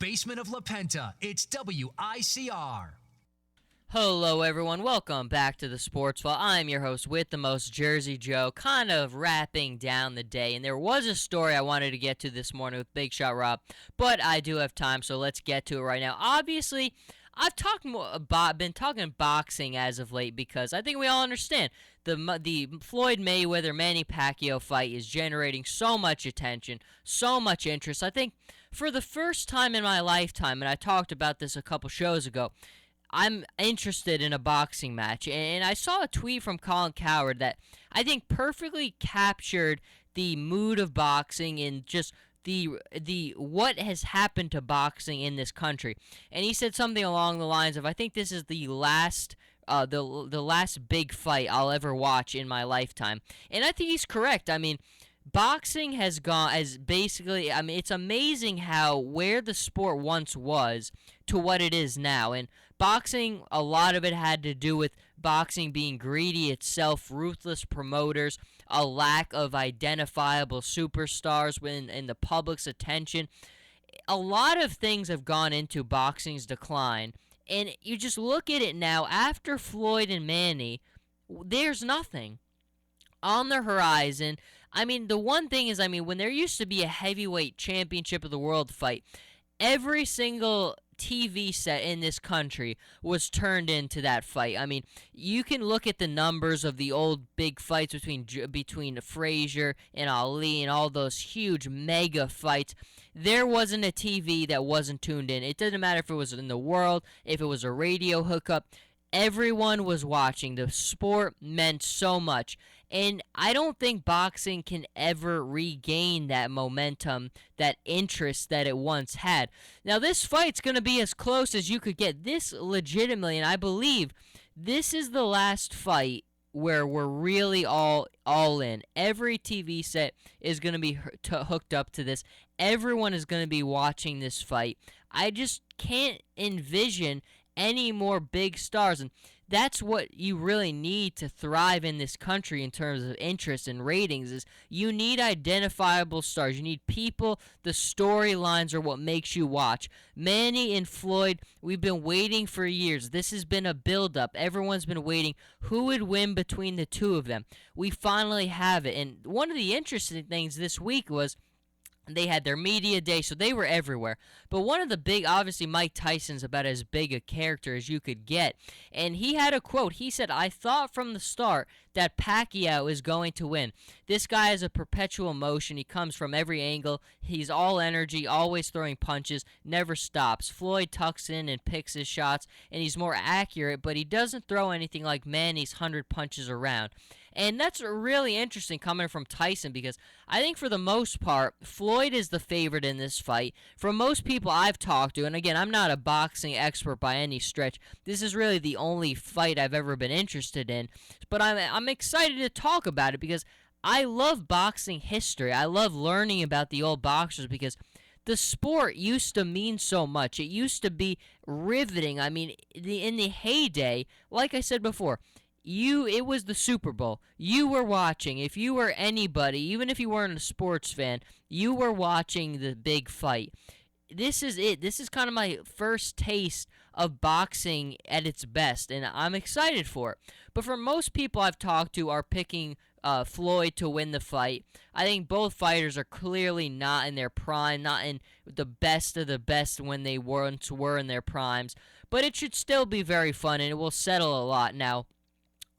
basement of La Penta, it's WICR. Hello, everyone. Welcome back to the Sports Vault. I'm your host with the most, Jersey Joe, kind of wrapping down the day. And there was a story I wanted to get to this morning with Big Shot Rob, but I do have time, so let's get to it right now. Obviously, I've been talking boxing as of late because I think we all understand the Floyd Mayweather Manny Pacquiao fight is generating so much attention, so much interest. I think for the first time in my lifetime, and I talked about this a couple shows ago, I'm interested in a boxing match, and I saw a tweet from Colin Cowherd that I think perfectly captured the mood of boxing and just the what has happened to boxing in this country. And he said something along the lines of, I think this is the last the last big fight I'll ever watch in my lifetime. And I think he's correct. I mean, boxing has gone as basically, I mean, it's amazing how where the sport once was to what it is now. And boxing, a lot of it had to do with boxing being greedy itself, ruthless promoters, a lack of identifiable superstars in the public's attention. A lot of things have gone into boxing's decline. And you just look at it now, after Floyd and Manny, there's nothing on the horizon. I mean, the one thing is, I mean, when there used to be a heavyweight championship of the world fight, every single TV set in this country was turned into that fight. I mean, you can look at the numbers of the old big fights between Frazier and Ali and all those huge mega fights. There wasn't a TV that wasn't tuned in. It doesn't matter if it was in the world, if it was a radio hookup. Everyone was watching. The sport meant so much. And I don't think boxing can ever regain that momentum, that interest that it once had. Now, this fight's going to be as close as you could get. This legitimately, and I believe this is the last fight where we're really all in. Every TV set is going to be hooked up to this. Everyone is going to be watching this fight. I just can't envision any more big stars, and that's what you really need to thrive in this country in terms of interest and ratings. Is you need identifiable stars. You need people. The storylines are what makes you watch. Manny and Floyd, we've been waiting for years. This has been a build-up. Everyone's been waiting. Who would win between the two of them? We finally have it. And one of the interesting things this week was they had their media day, so they were everywhere. But one of the big, obviously Mike Tyson's about as big a character as you could get. And he had a quote. He said, "I thought from the start that Pacquiao is going to win. This guy is a perpetual motion. He comes from every angle. He's all energy, always throwing punches, never stops. Floyd tucks in and picks his shots, and he's more accurate, but he doesn't throw anything like Manny's 100 punches around." And that's really interesting coming from Tyson, because I think for the most part, Floyd is the favorite in this fight. From most people I've talked to, and again, I'm not a boxing expert by any stretch. This is really the only fight I've ever been interested in. But I'm excited to talk about it because I love boxing history. I love learning about the old boxers because the sport used to mean so much. It used to be riveting. I mean, in the heyday, like I said before, it was the Super Bowl. You were watching. If you were anybody, even if you weren't a sports fan, you were watching the big fight. This is it. This is kind of my first taste of boxing at its best, and I'm excited for it. But for most people I've talked to are picking Floyd to win the fight. I think both fighters are clearly not in their prime, not in the best of the best when they once were in their primes. But it should still be very fun, and it will settle a lot. Now,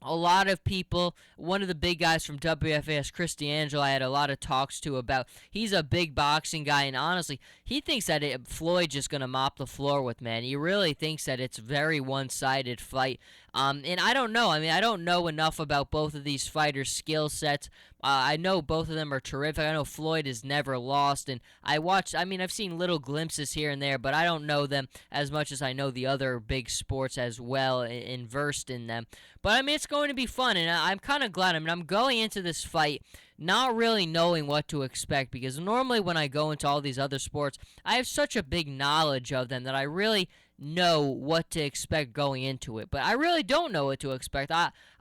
a lot of people, one of the big guys from WFAS, Chris D'Angelo, I had a lot of talks to about, he's a big boxing guy, and honestly, he thinks that Floyd's just going to mop the floor with Manny. He really thinks that it's a very one-sided fight. And I don't know. I mean, I don't know enough about both of these fighters' skill sets. I know both of them are terrific. I know Floyd has never lost, and I've seen little glimpses here and there, but I don't know them as much as I know the other big sports as well and versed in them. But, I mean, it's going to be fun, and I'm kind of glad. I mean, I'm going into this fight not really knowing what to expect, because normally when I go into all these other sports, I have such a big knowledge of them that I really know what to expect going into it. But I really don't know what to expect.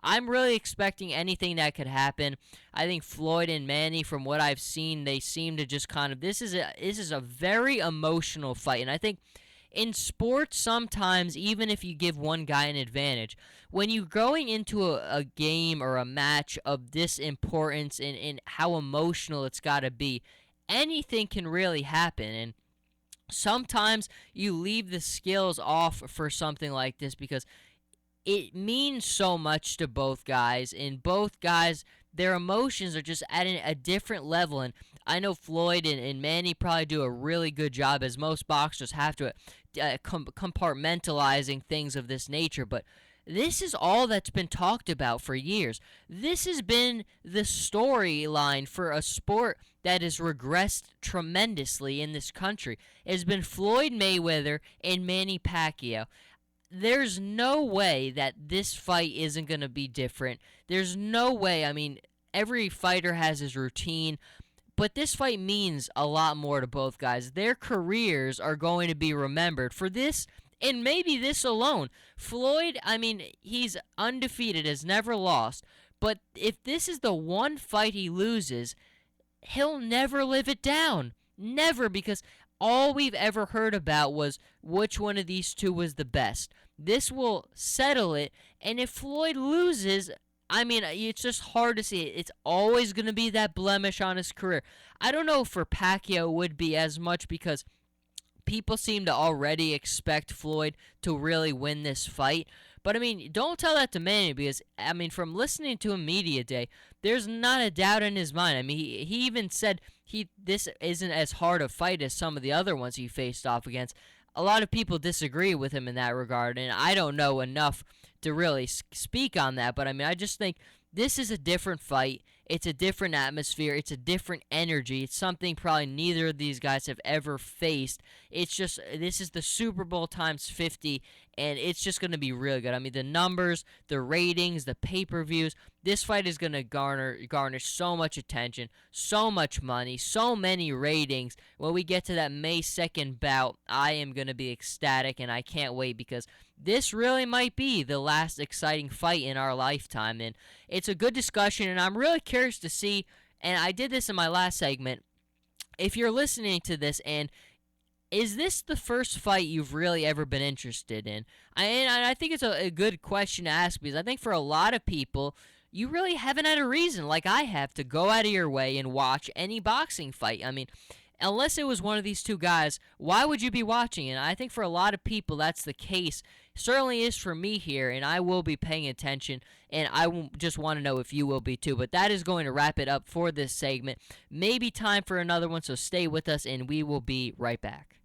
I'm really expecting anything that could happen. I think Floyd and Manny, from what I've seen, they seem to just kind of this is a very emotional fight, and I think in sports, sometimes, even if you give one guy an advantage, when you're going into a game or a match of this importance and how emotional it's got to be, anything can really happen. And sometimes you leave the skills off for something like this because it means so much to both guys, and both guys, their emotions are just at a different level. And I know Floyd and Manny probably do a really good job, as most boxers have to, compartmentalizing things of this nature. But this is all that's been talked about for years. This has been the storyline for a sport that has regressed tremendously in this country. It has been Floyd Mayweather and Manny Pacquiao. There's no way that this fight isn't going to be different. There's no way. I mean, every fighter has his routine, but this fight means a lot more to both guys. Their careers are going to be remembered for this and maybe this alone. Floyd, I mean, he's undefeated, has never lost, but if this is the one fight he loses, he'll never live it down. Never, because all we've ever heard about was which one of these two was the best. This will settle it, and if Floyd loses, I mean, it's just hard to see it. It's always going to be that blemish on his career. I don't know if for Pacquiao it would be as much because people seem to already expect Floyd to really win this fight. But, I mean, don't tell that to Manny because, I mean, from listening to him media day, there's not a doubt in his mind. I mean, he even said this isn't as hard a fight as some of the other ones he faced off against. A lot of people disagree with him in that regard, and I don't know enough to really speak on that. But, I mean, I just think this is a different fight. It's a different atmosphere. It's a different energy. It's something probably neither of these guys have ever faced. It's just, this is the Super Bowl times 50, and it's just going to be really good. I mean, the numbers, the ratings, the pay-per-views, this fight is going to garnish so much attention, so much money, so many ratings. When we get to that May 2nd bout, I am going to be ecstatic, and I can't wait because this really might be the last exciting fight in our lifetime. And it's a good discussion, and I'm really curious to see, and I did this in my last segment, if you're listening to this, and is this the first fight you've really ever been interested in? And I think it's a good question to ask because I think for a lot of people, you really haven't had a reason, like I have, to go out of your way and watch any boxing fight. I mean, unless it was one of these two guys, why would you be watching it? And I think for a lot of people, that's the case. Certainly is for me here, and I will be paying attention, and I just want to know if you will be too. But that is going to wrap it up for this segment. Maybe time for another one, so stay with us, and we will be right back.